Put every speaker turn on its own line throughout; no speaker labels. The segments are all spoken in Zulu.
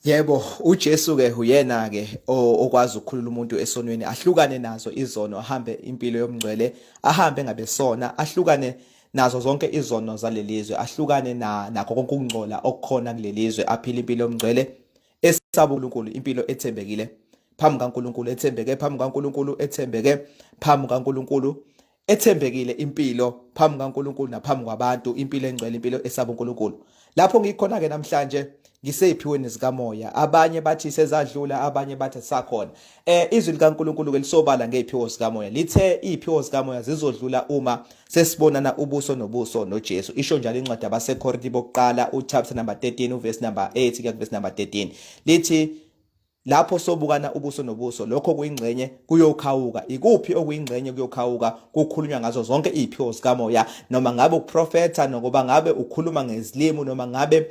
Yebo, uJesu ke uyena ke okwazi ukukhulula umuntu esonweni, ahlukane nazo izono, ahambe impilo yomngcwele, ahambe ngabesona, ahlukane nazo zonke izono zalelizwe, ahlukane nakho konke ukungcola okukhona kulelizwe, aphile impilo yomngcwele, esaba uNkulunkulu, impilo ethembekile phambi kaNkulunkulu, ethembeke phambi kaNkulunkulu, ethembeke phambi kaNkulunkulu, ethembekile impilo phambi kaNkulunkulu naphambi kwabantu, impilo engcwele, impilo esaba uNkulunkulu. Lapho ngikhona ke namhlanje ngiseyiphiweni zikamoya, abanye bathi sezadlula, abanye bathi sakhona. Izwi likaNkulunkulu ke lisobala ngeziphiwo zikamoya, lithe iziphiwo zikamoya zizodlula uma sesibonana ubuso nobuso noJesu. Isho njalo incwadi yabaseKorinte bokuqala uchapter number 13 uverse number 8 kuya kuverse number 13, lithi lapho sobukana ubuso nobuso, lokho kuyingxenye kuyokhawuka. Ikuphi okuyingxenye kuyokhawuka? Kukhulunywa ngazo zonke iziphiwo zikamoya, noma ngabe ukuprofetha, nokuba ngabe ukhuluma ngezilimi, noma ngabe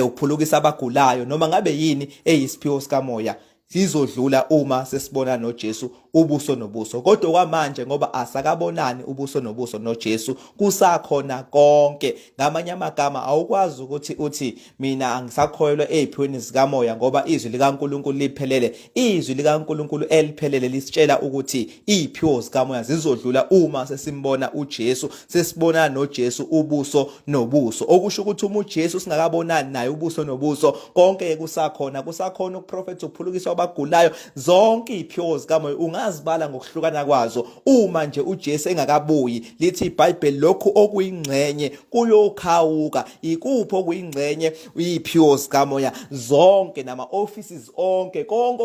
ukuphulukisa abagulayo, noma ngabe yini eyisiphiwo sikamoya, zizodlula uma sesibona noJesu ubuso nobuso. Kodwa kwamanje ngoba asakabonani ubuso nobuso noJesu, kusakhona konke. Ngamanye amagama awukwazi ukuthi uthi mina angisakholwa eziphiweni zikamoya ngoba izwi likaNkulunkulu liphelele. Izwi likaNkulunkulu eliphelele lisitshela ukuthi iziphiwo zikamoya zizodlula uma sesimbona uJesu, sesibona noJesu ubuso nobuso. Okusho ukuthi uma uJesu singakabonani naye ubuso nobuso, konke kusakhona ukuprofetha, ukuphulukisa abagulayo, zonke iziphiwo zikamoya ungazibala ngokuhlukana kwazo. Uma nje uJesu engakabuyi, lithi iBhayibheli lokhu okuyingxenye kuyokhawuka. Ikuphi okuyingxenye? Iziphiwo zikamoya zonke, nama offices onke, konke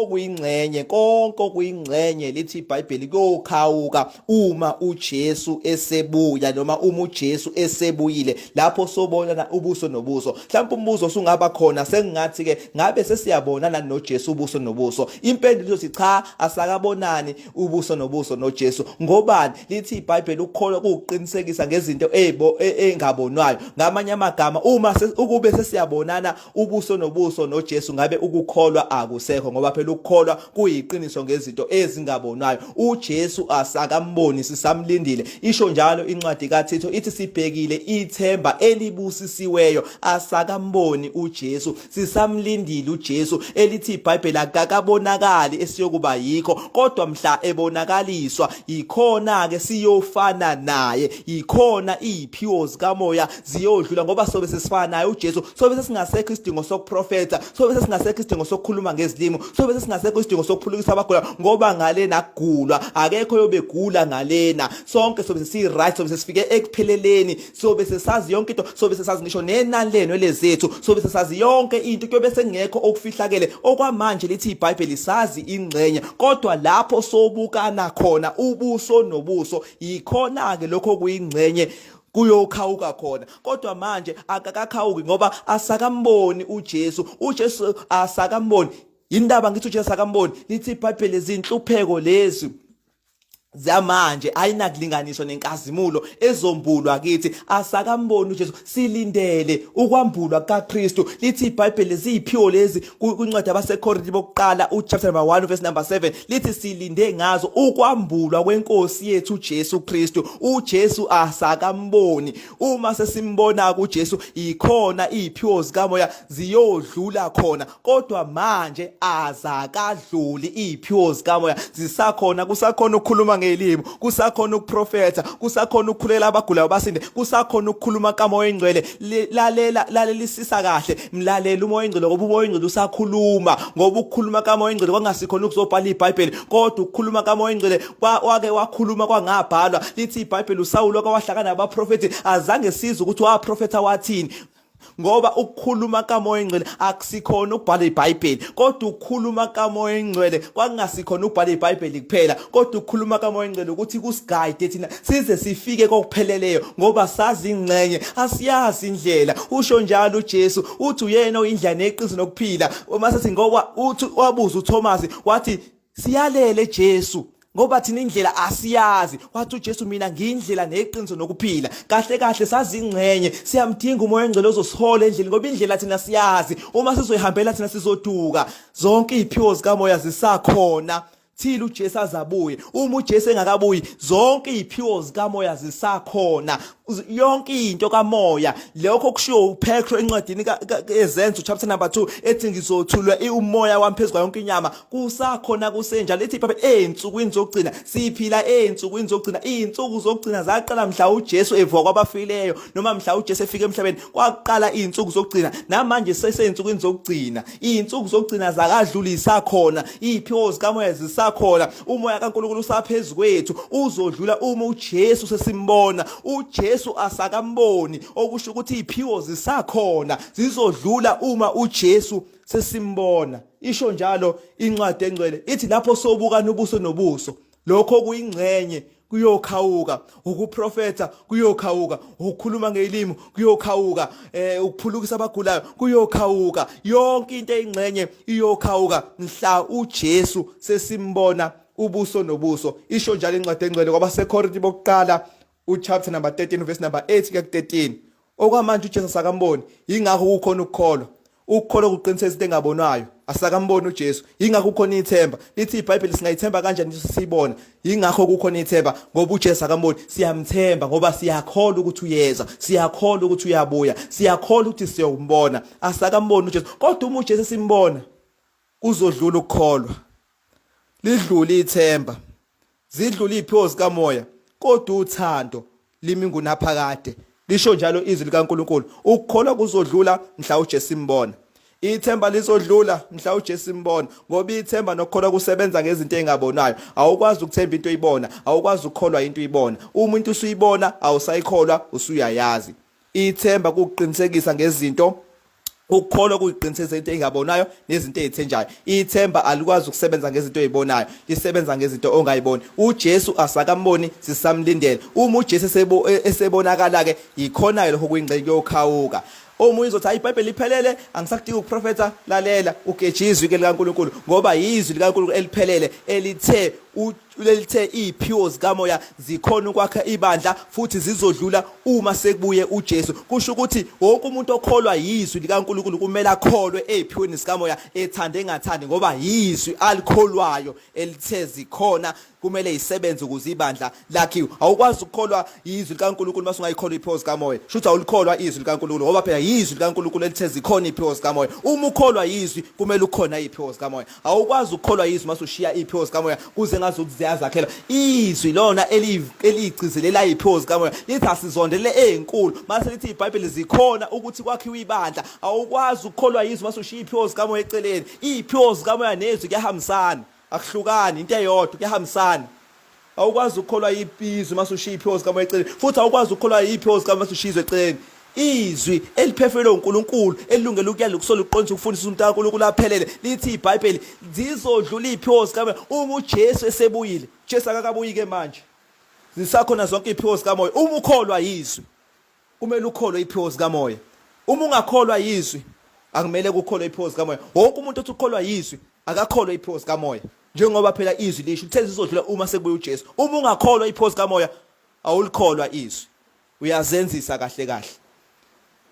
okuyingxenye, lithi iBhayibheli kuyokhawuka uma uJesu esebuya, noma uma uJesu esebuyile. Lapho sobonana ubuso nobuso. Mhlawumbe umbuzo usungaba khona, sengathi ke ngabe sesiyabonana noJesu ubuso nobuso. Impendulo ithi cha, asakabonani ubuso nobuso noJesu. Ngobani? Lithi iBhayibheli ukukholwa kuqinisekisa ngezinto engabonwayo. Ngamanye amagama, uma ukube sesiyabonana ubuso nobuso noJesu, ngabe ukukholwa akusekho, ngoba phela ukukholwa kuyiqiniso ngezinto ezingabonwayo. uJesu asakamboni, sisamlindile. Isho njalo incwadi kaThito ithi sibhekile ithemba elibusisiweyo, asakamboni uJesu, sisamlindile uJesu. Elithi iBhayibheli akakabonakali esiyokuba yikho, kodwa mhla ebonakaliswa yikhona ke siyofana naye, yikhona iziphiwo zikamoya ziyodlula, ngoba sobe sesifana naye uJesu. Sobe sesingasekho isidingo sokuprofetha, sobe sesingasekho isidingo sokukhuluma ngezilimi, sobe sesingasekho isidingo sokuphulukisa abagulayo, ngoba ngalena kugulwa akekho yobegula ngalena. Sonke sobe sesi-right, sobe sesifike ekupheleleni, sobe sesazi yonke into, sobe sesazi ngisho nenani lenwele zethu, sobe sesazi yonke into, kuyobe sengekho okufihlakele. Okwamanje lithi iBhayibheli sazi ingxenye, kodwa lapho sobukana khona ubuso nobuso, yikhona ke lokho kuyingxenye kuyokhawuka khona. Kodwa manje akakakhawuki ngoba asakamboni uJesu. uJesu asakamboni. Indaba ngithi uJesu akamboni, lithi iBhayibheli izinhlupheko lezi zamanje ayinakulinganiswa nenkazimulo ezombulwa kithi. Asakamboni uJesu, silindele ukwambulwa kaKristu. Lithi iBhayibheli ziziphiwo lezi kwincwadi yabaseKorinte bokuqala uchapter number 1 verse number 7, lithi silinde ngazo ukwambulwa kwenkosi yethu uJesu Kristu. uJesu asakamboni. Uma sesimbona kuJesu, yikhona iziphiwo zikamoya ziyodlula khona. Kodwa manje azakadluli iziphiwo zikamoya, zisakhona. Kusakhona ukukhuluma ngelimi, kusakhona ukuprofetha, kusakhona ukukhulela abagulayo basinde, kusakhona ukukhuluma kamoya engcwele. Lalelisisa kahle, mlaleli umoya engcwele, ngoba umoya engcwele usakhuluma. Ngoba ukukhuluma kamoya engcwele kwangasikhona ukuzobhala iBhayibheli, kodwa ukukhuluma kamoya engcwele wake wakhuluma kwangabhalwa. Lithi iBhayibheli uSawuli kwahlangana nabaprofethi, azange size ukuthi waprofetha wathini, ngoba ukukhuluma kamoya engcwele akusikhona ukubhala iBhayibheli. Kodwa ukukhuluma kamoya engcwele kwangasikhona ukubhala iBhayibheli kuphela, kodwa ukukhuluma kamoya engcwele ukuthi kusiguide thina size sifike kokupheleleyo, ngoba sazi ingxenye, asiyazi indlela. Usho njalo uJesu uthi uyena oyindlela neqiniso nokuphila. Uma sethi ngoba uthi wabuza uThomas wathi siyalele Jesu ngoba thina indlela asiyazi. Wathi uJesu mina ngiyindlela neqiniso nokuphila. Kahle kahle sazi ingxenye, siyamdinga umoya engcwele ozosihola endleleni, ngoba indlela thina siyazi. Uma sizoyihambela thina sizoduka. Zonke iziphiwo zikamoya zisakhona thila uJesu azabuye. Uma uJesu engakabuyi, zonke iziphiwo zikamoya zisakhona. yonke into kamoya lokho kushiwo uPetro encwadini kaEzenzo chapter number 2 ethi ngizothulwa umoya wami phezulu yonke inyama kusakhona kusenjalo lithi iBhayibheli einsukwini zokugcina siphila einsukwini zokugcina izinsuku zokugcina zaqala mhla uJesu evuka kwabafileyo noma mhla uJesu efika emhlabeni kwaqala izinsuku zokugcina namanje seseyinsukwini zokugcina izinsuku zokugcina zakadlulisa khona iziphiwo zikamoya zisakhona umoya kaNkulunkulu usaphezulu kwethu uzodlula uma uJesu sesimbona uJesu asakamboni okusho ukuthi iziphiwo zisakhona zizodlula uma uJesu sesimbona isho njalo incwadi engcwele ithi lapho sobukana ubuso nobuso lokho kuyingcenye kuyokhawuka ukuprofeta kuyokhawuka ukukhuluma ngelimi kuyokhawuka ukuphulukisa abagulayo kuyokhawuka yonke into eyingcenye iyokhawuka mhla uJesu sesimbona ubuso nobuso isho njalo incwadi engcwele kwabaseKorinti bokuqala uchapter number 13 verse number 8 kuya ku13 okwamanje uJesu sakamboni ingakho kukhona ukukholwa ukukholwa kuqinisekisa into engabonwayo asakamboni uJesu ingakho kukhona ithemba lithi iBhayibheli singayithemba kanjani ukuthi siyibona ingakho kukhona ithemba ngoba uJesu akamboni siyamthemba ngoba siyakholwa ukuthi uyeza siyakholwa ukuthi uyabuya siyakholwa ukuthi siyombona asakamboni uJesu kodwa uma uJesu simbona kuzodlula ukukholwa lidlule ithemba zidlule iziphiwo zikamoya kodwa uthando limi ngunaphakade lisho njalo izwi likaNkulunkulu ukukholwa kuzodlula mhla uJesu simbona ithemba lizodlula mhla uJesu simbona ngoba ithemba nokukholwa kusebenza ngezinto ezingabonwayo awukwazi ukuthemba into oyibona awukwazi ukukholwa into oyibona umuntu usuyibona awusayikholwa usuyayazi ithemba kuqinisekisa ngezinto ukukholwa kuyiqinisekisa into engabonayo nezinto ezithenjayo ithemba alikwazi ukusebenza ngezinto ezibonayo lisebenza ngezinto ongayiboni uJesu asakamboni sisamlindele uma uJesu esebonakala ke ikhona lokho kuyingceke yokhawuka omunye uzothi iBhayibheli liphelele angisakudinga ukuprofeta lalela ugeje izwi likaNkulunkulu ngoba izwi likaNkulunkulu eliphelele elithe iziphiwo zikamoya zikhona ukwakha ibandla futhi zizodlula uma sekubuye uJesu kusho ukuthi wonke umuntu okholwa izwi likaNkulunkulu kumele akholwe eziphiweni zikamoya ethande engathandi ngoba izwi alikholwayo elithe zikhona kumele isebenze ukuze ibandla lakhiwe awukwazi ukukholwa izwi likaNkulunkulu mase ungayikholwa iziphiwo zikamoya shuthi awulikholwa izwi likaNkulunkulu ngoba phela izwi likaNkulunkulu elithe zikhona iziphiwo zikamoya uma ukholwa izwi kumele ukhona iziphiwo zikamoya awukwazi ukukholwa izwi mase ushiya iziphiwo zikamoya kuze ngazuthi ziyazakhela izwi lona eligcizelela iziphiwo zikamoya lithi asizondele ezinkulu mase lithi iBhayibheli zikhona ukuthi kwakhiwe ibandla awukwazi ukukholwa izwi mase ushiya iziphiwo zikamoya eceleni iziphiwo zikamoya nezwi kuyahambisana akuhlukani into eyodwa kuyahambisana awukwazi ukukholwa izwi mase ushiya iziphiwo zikamoya eceleni futhi awukwazi ukukholwa iziphiwo zikamoya mase ushiya izwi eceleni izwi eliphefelwe uNkulunkulu elungela ukuyala ukusola uqondisa ukufundisa umuntu kaNkulunkulu aphelele lithi iBhayibheli zizodlula iziphiwo zikamoya uma uJesu esebuyile uJesu akakabuyi ke manje zisakhona zonke iziphiwo zikamoya uma ukholwa izwi kumele ukholwe iziphiwo zikamoya uma ungakholwa izwi akumele ukukholwa iziphiwo zikamoya wonke umuntu othi ukholwa izwi akakholwa iziphiwo zikamoya njengoba phela izwi lisho lithe zizodlula uma sekubuye uJesu uma ungakholwa iziphiwo zikamoya awulikholwa izwi uyazenzisa kahle kahle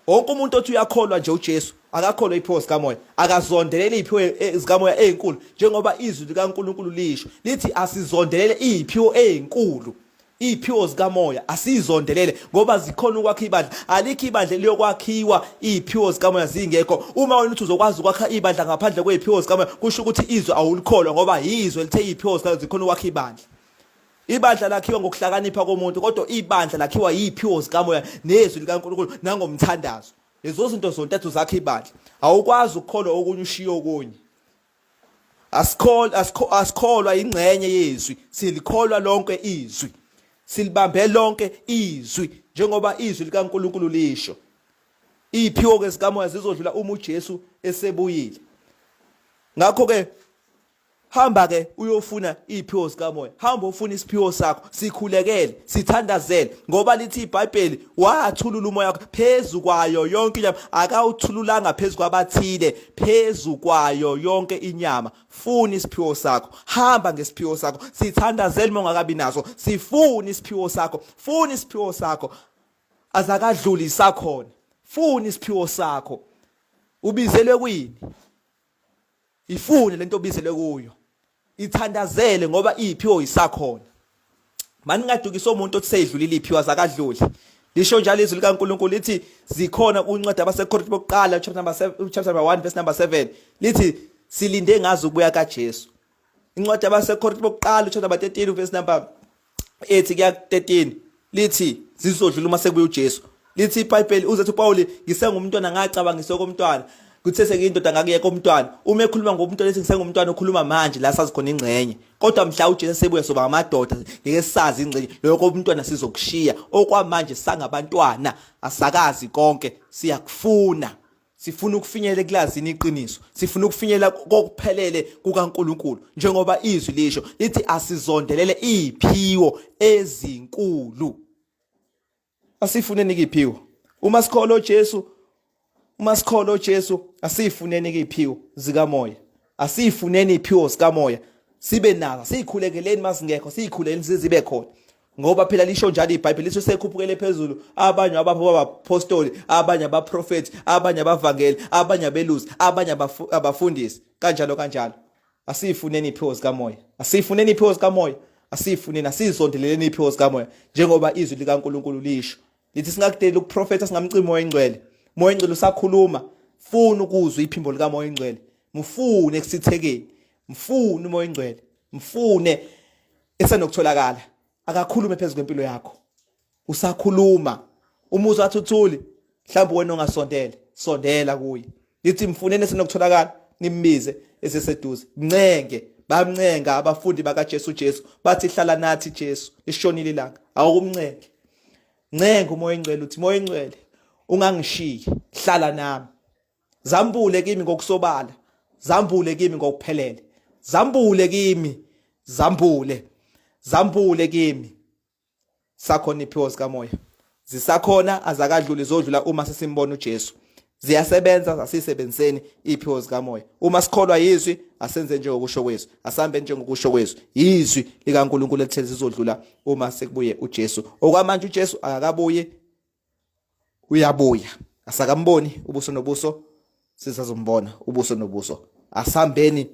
wonke umuntu othi uyakholwa nje uJesu akakholwa iziphiwo zikamoya akazondelele iziphiwo zikamoya ezinkulu njengoba izwi likaNkulunkulu lisho lithi asizondelele iziphiwo ezinkulu iziphiwo zikamoya asizondelele ngoba zikhona ukwakha ibandla alikho ibandla liyokwakhiwa iziphiwo zikamoya zingekho uma wena uthi uzokwazi ukwakha ibandla ngaphandle kweziphiwo zikamoya kusho ukuthi izwi awulikholwa ngoba izwi lithe iziphiwo zikamoya zikhona ukwakha ibandla ibandla lakhiwa ngokuhlakanipha komuntu kodwa ibandla lakhiwa iziphiwo zikamoya nezwi likaNkulunkulu nangomthandazo lezo zinto zontathu zakhe ibandla awukwazi ukukholwa okunye ushiyo okunye asikholwa ingcenye yezwi silikholwa lonke izwi silibambe lonke izwi njengoba izwi likaNkulunkulu lisho iziphiwo ke zikamoya zizodlula uma uJesu esebuyile ngakho ke hamba ke uyofuna iziphiwo zikamoya hamba ufuna isiphiwo sakho sikhulekele sithandazele ngoba lithi iBhayibheli wathulula umoya wakhe phezulu kwayo yonke inyama akawuthululanga phezulu kwabathile phezulu kwayo yonke inyama funa isiphiwo sakho hamba ngesiphiwo sakho sithandazele uma ungakabi naso sifuna isiphiwo sakho funa isiphiwo sakho azakadluli sakhona funa isiphiwo sakho ubizelwe kwini ifune lento obizelwe kuyo ithandazele ngoba iziphiwo isakhona mani ngadukisa umuntu othi seyidlulile iziphiwo zakadluli Lisho njalo izwi likaNkulunkulu lithi zikhona uncwadi abaseKorinte bokuqala chapter number 1 verse number 7 lithi silinde ngazi ukubuya kaJesu. Incwadi abaseKorinte bokuqala chapter number 13 verse number 8 kuya 13 lithi zizodlula uma sekubuya uJesu. Lithi iBhayibheli uzethu uPaul ngisengumntwana ngacabangisa okomntwana kuthe sekuyindoda ngakuyeka umntwana. Uma ekhuluma ngomntwana lethi ngisengumntwana ukhuluma manje la sazi khona ingcenye. Kodwa mhla uJesu sebuya soba amadoda ngeke sazi ingcenye lokho umntwana sizokushiya. Okwamanje sangabantwana asakazi konke siyakufuna. Sifuna ukufinyelela ekulazini iqiniso. Sifuna ukufinyelela kokuphelele kukaNkulunkulu. Njengoba izwi lisho lithi asizondelele iziphiwo ezinkulu. Asifuneni iziphiwo. Uma sikholwa uJesu asifuneni iziphiwo zikamoya. Asifuneni iziphiwo zikamoya. Sibe nazo, sikhulekeleni masingekho, sikhuleni sizibe khona. Ngoba phela lisho njalo iBhayibheli lithi sekhuphukele phezulu abanye abapostoli, abanye abaprofeti, abanye abavangeli, abanye abelusi, abanye abafundisi kanjalo. Asifuneni iziphiwo zikamoya. Asifuneni iziphiwo zikamoya. Asifuneni asizondeleleni iziphiwo zikamoya njengoba izwi likaNkulunkulu lisho. Lithi singakudeli ukuprofeta singamcimi Moya Oyingcwele. Moya Oyingcwele usakhuluma. Funa ukuzwa iphimbo likaMoya Oyingcwele. Mfune kusithekeni. Mfune uMoya Oyingcwele. Mfune esenokutholakala. Akakhulume phezulu kwempilo yakho. Usakhuluma. Umuzwa athuthuli. Mhlawumbe wena ongasondela, sondela kuye. Lithi mfuneni esenokutholakala, nimbize eseseduze. Mncenge, bamncenga abafundi bakaJesu bathi hlala nathi Jesu. Lishonile ilanga. Awukumncenge. Ncenga uMoya Oyingcwele uthi Moya Oyingcwele ungangishiyi, hlala nami. Zambule kimi ngokusobala. Zambule kimi ngokuphelele. Zambule kimi. Zambule kimi. Sakhona iziphiwo zikamoya. Zisakhona azakadluli zodlula uma sesimbona uJesu. Ziyasebenza asisebenziseni iziphiwo zikamoya. Uma sikholwa izwi asenze njengokusho kwezwi. Asambe njengokusho kwezwi. Izwi likaNkulunkulu elithele zizodlula uma sekubuye uJesu. Okwamanje uJesu akakabuye, uyabuya. Asakamboni ubuso nobuso, sisazombona ubuso nobuso. Asambeni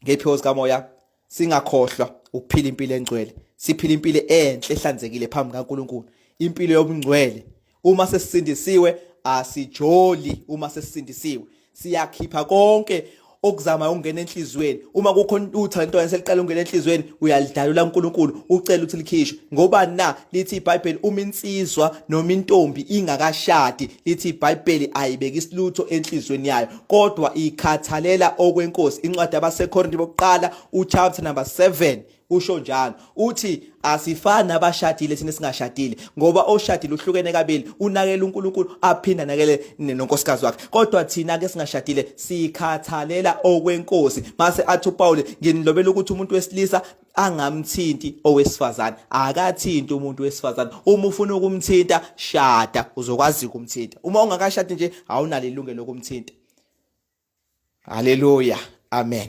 ngeziphiwo zikamoya. Singakhohlwa ukuphila impilo engcwele. Siphila impilo enhle ehlanzekile phambi kaNkulunkulu. Impilo yobungcwele. Uma sesisindisiwe asijoli. Uma sesisindisiwe siyakhipha konke okuzama ukungena enhlizweni. Uma kukhona uthalento eseliqala ukungena enhlizweni uyalidalula uNkulunkulu ucela ukuthi likhishwe. Ngoba na lithi iBhayibheli uma insizwa noma intombi ingakashadi lithi iBhayibheli ayibeki isilutho enhlizweni yayo kodwa ikhathalela okwenkosi. Incwadi yabaseKorinte bokuqala chapter number 7 usho njalo uthi asifani nabashadile thina singashadile ngoba oshadile uhlukene kabili unakela uNkulunkulu aphinda nakele nonkosikazi wakhe kodwa thina ke singashadile sikhathalela okwenkosi. Mase athi uPaul nginilobela ukuthi umuntu wesilisa angamthinti owesifazane, akathinti umuntu wesifazane. Uma ufuna ukumthinta shada uzokwazi ukumthinta. Uma ungakashadi nje awunalo ilungelo lokumthinta. Haleluya, amen.